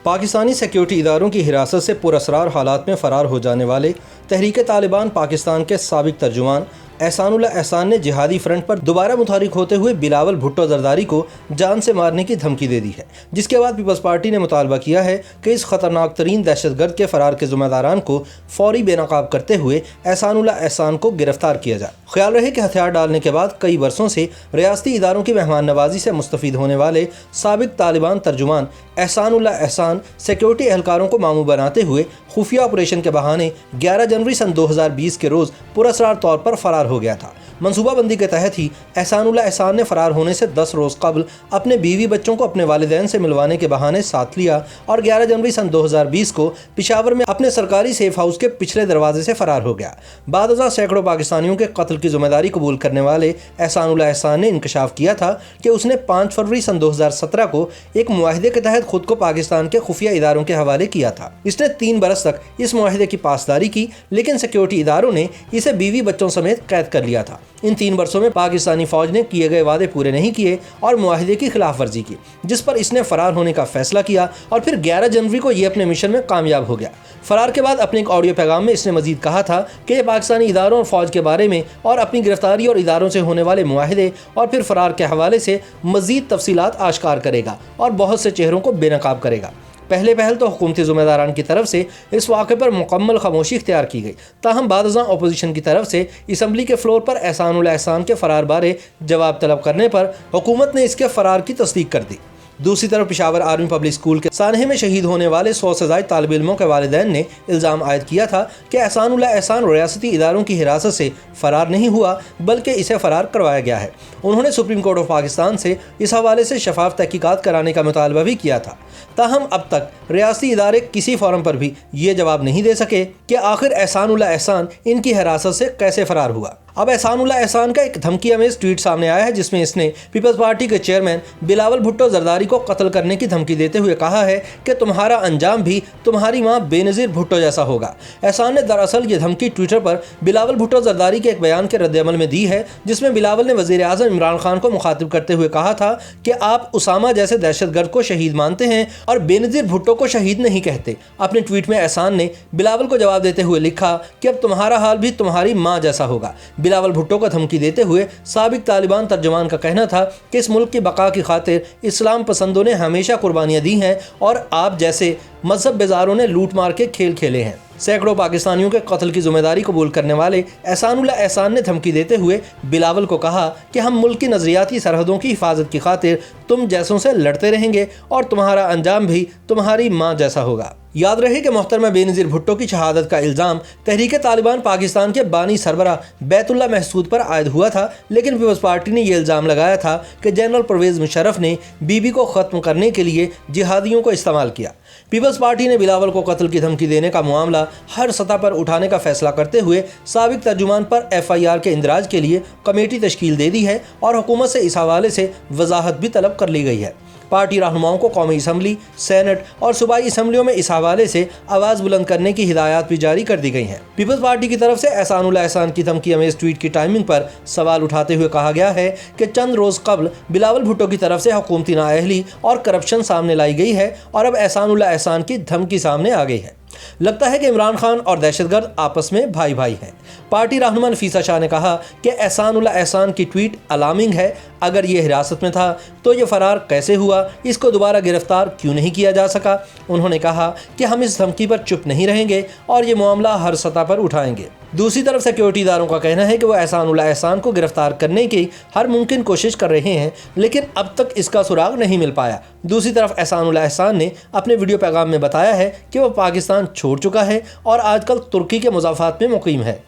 Pakistani security اداروں کی حراست سے پراسرار حالات میں فرار ہو جانے والے تحریک طالبان پاکستان کے سابق ترجمان احسان اللہ احسان نے جہادی فرنٹ پر دوبارہ متحرک ہوتے ہوئے بلاول بھٹو زرداری کو جان سے مارنے کی دھمکی دے دی ہے، جس کے بعد پیپلز پارٹی نے مطالبہ کیا ہے کہ اس خطرناک ترین دہشت گرد کے فرار کے ذمہ داران کو فوری بے نقاب کرتے ہوئے احسان اللہ احسان کو گرفتار کیا جائے۔ خیال رہے کہ ہتھیار ڈالنے کے بعد کئی برسوں سے ریاستی اداروں کی مہمان نوازی سے مستفید ہونے والے سابق طالبان ترجمان احسان اللہ احسان سیکیورٹی اہلکاروں کو ماموں بناتے ہوئے خفیہ آپریشن کے بہانے 11 جنوری سن 2020 کے روز پراسرار طور پر فرار ہو گیا تھا۔ منصوبہ بندی کے تحت ہی احسان اللہ احسان نے فرار ہونے سے 10 روز قبل اپنے بیوی بچوں کو اپنے والدین سے ملوانے کے بہانے ساتھ لیا اور 11 جنوری سن 2020 کو پشاور میں اپنے سرکاری سیف ہاؤس کے پچھلے دروازے سے فرار ہو گیا۔ بعد ازاں سینکڑوں پاکستانیوں کے قتل کی ذمہ داری قبول کرنے والے احسان اللہ احسان نے انکشاف کیا تھا کہ اس نے 5 فروری سن 2017 کو ایک معاہدے کے تحت خود کو پاکستان کے خفیہ اداروں کے حوالے کیا تھا۔ اس نے 3 برس تک اس معاہدے کی پاسداری کی، لیکن سیکیورٹی اداروں نے اسے بیوی بچوں سمیت قید کر لیا تھا۔ ان 3 برسوں میں پاکستانی فوج نے کیے گئے وعدے پورے نہیں کیے اور معاہدے کی خلاف ورزی کی، جس پر اس نے فرار ہونے کا فیصلہ کیا اور پھر 11 جنوری کو یہ اپنے مشن میں کامیاب ہو گیا۔ فرار کے بعد اپنے ایک آڈیو پیغام میں اس نے مزید کہا تھا کہ یہ پاکستانی اداروں اور فوج کے بارے میں اور اپنی گرفتاری اور اداروں سے ہونے والے معاہدے اور پھر فرار کے حوالے سے مزید تفصیلات آشکار کرے گا اور بہت سے چہروں کو بے نقاب کرے گا۔ پہل تو حکومتی ذمہ داران کی طرف سے اس واقعے پر مکمل خاموشی اختیار کی گئی، تاہم بعد ازاں اپوزیشن کی طرف سے اسمبلی کے فلور پر احسان اللہ احسان کے فرار بارے جواب طلب کرنے پر حکومت نے اس کے فرار کی تصدیق کر دی۔ دوسری طرف پشاور آرمی پبلک اسکول کے سانحے میں شہید ہونے والے 100 سے زائد طالب علموں کے والدین نے الزام عائد کیا تھا کہ احسان اللہ احسان ریاستی اداروں کی حراست سے فرار نہیں ہوا بلکہ اسے فرار کروایا گیا ہے۔ انہوں نے سپریم کورٹ آف پاکستان سے اس حوالے سے شفاف تحقیقات کرانے کا مطالبہ بھی کیا تھا، تاہم اب تک ریاستی ادارے کسی فورم پر بھی یہ جواب نہیں دے سکے کہ آخر احسان اللہ احسان ان کی حراست سے کیسے فرار ہوا۔ اب احسان اللہ احسان کا ایک دھمکی امیز ٹویٹ سامنے آیا ہے، جس میں اس نے پیپلز پارٹی کے چیئرمین بلاول بھٹو زرداری کو قتل کرنے کی دھمکی دیتے ہوئے کہا ہے کہ تمہارا انجام بھی تمہاری ماں بے نظیر بھٹو جیسا ہوگا۔ احسان نے دراصل یہ دھمکی ٹویٹر پر بلاول بھٹو زرداری کے ایک بیان کے رد عمل میں دی ہے، جس میں بلاول نے وزیر اعظم عمران خان کو مخاطب کرتے ہوئے کہا تھا کہ آپ اسامہ جیسے دہشت گرد کو شہید مانتے ہیں اور بے نظیر بھٹو کو شہید نہیں کہتے۔ اپنے ٹویٹ میں احسان نے بلاول کو جواب دیتے ہوئے لکھا کہ اب تمہارا حال بھی تمہاری ماں جیسا ہوگا۔ بلاول بھٹو کو دھمکی دیتے ہوئے سابق طالبان ترجمان کا کہنا تھا کہ اس ملک کی بقا کی خاطر اسلام پسندوں نے ہمیشہ قربانیاں دی ہیں اور آپ جیسے مذہب بیزاروں نے لوٹ مار کے کھیل کھیلے ہیں۔ سینکڑوں پاکستانیوں کے قتل کی ذمہ داری قبول کرنے والے احسان اللہ احسان نے دھمکی دیتے ہوئے بلاول کو کہا کہ ہم ملک کی نظریاتی سرحدوں کی حفاظت کی خاطر تم جیسوں سے لڑتے رہیں گے اور تمہارا انجام بھی تمہاری ماں جیسا ہوگا۔ یاد رہے کہ محترمہ بے نظیر بھٹو کی شہادت کا الزام تحریک طالبان پاکستان کے بانی سربراہ بیت اللہ محسود پر عائد ہوا تھا، لیکن پیپلز پارٹی نے یہ الزام لگایا تھا کہ جنرل پرویز مشرف نے بی بی کو ختم کرنے کے لیے جہادیوں کو استعمال کیا۔ پیپلز پارٹی نے بلاول کو قتل کی دھمکی دینے کا معاملہ ہر سطح پر اٹھانے کا فیصلہ کرتے ہوئے سابق ترجمان پر FIR کے اندراج کے لیے کمیٹی تشکیل دے دی ہے اور حکومت سے اس حوالے سے وضاحت بھی طلب کر لی گئی ہے۔ پارٹی رہنماؤں کو قومی اسمبلی، سینٹ اور صوبائی اسمبلیوں میں اس حوالے سے آواز بلند کرنے کی ہدایات بھی جاری کر دی گئی ہیں۔ پیپلز پارٹی کی طرف سے احسان اللہ احسان کی دھمکی امیز ٹویٹ کی ٹائمنگ پر سوال اٹھاتے ہوئے کہا گیا ہے کہ چند روز قبل بلاول بھٹو کی طرف سے حکومتی نااہلی اور کرپشن سامنے لائی گئی ہے اور اب احسان اللہ احسان کی دھمکی سامنے آ گئی ہے۔ لگتا ہے کہ عمران خان اور دہشت گرد آپس میں بھائی بھائی ہیں۔ پارٹی رہنما نفیسہ شاہ نے کہا کہ احسان اللہ احسان کی ٹویٹ الارمنگ ہے۔ اگر یہ حراست میں تھا تو یہ فرار کیسے ہوا؟ اس کو دوبارہ گرفتار کیوں نہیں کیا جا سکا؟ انہوں نے کہا کہ ہم اس دھمکی پر چپ نہیں رہیں گے اور یہ معاملہ ہر سطح پر اٹھائیں گے۔ دوسری طرف سیکیورٹی اداروں کا کہنا ہے کہ وہ احسان اللہ احسان کو گرفتار کرنے کی ہر ممکن کوشش کر رہے ہیں، لیکن اب تک اس کا سراغ نہیں مل پایا۔ دوسری طرف احسان اللہ احسان نے اپنے ویڈیو پیغام میں بتایا ہے کہ وہ پاکستان چھوڑ چکا ہے اور آج کل ترکی کے مضافات میں مقیم ہے۔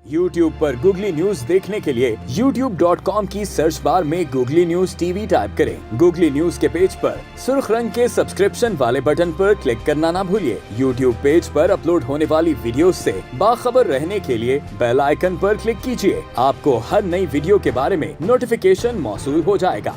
YouTube پر گوگلی نیوز دیکھنے کے لیے youtube.com کی سرچ بار میں گوگلی نیوز TV ٹائپ کریں۔ گوگلی نیوز کے پیج پر سرخ رنگ کے سبسکرپشن والے بٹن پر کلک کرنا نہ بھولیے۔ YouTube پیج پر اپلوڈ ہونے والی ویڈیوز سے باخبر رہنے کے لیے بیل آئیکن پر کلک کیجیے۔ آپ کو ہر نئی ویڈیو کے بارے میں نوٹیفیکیشن موصول ہو جائے گا۔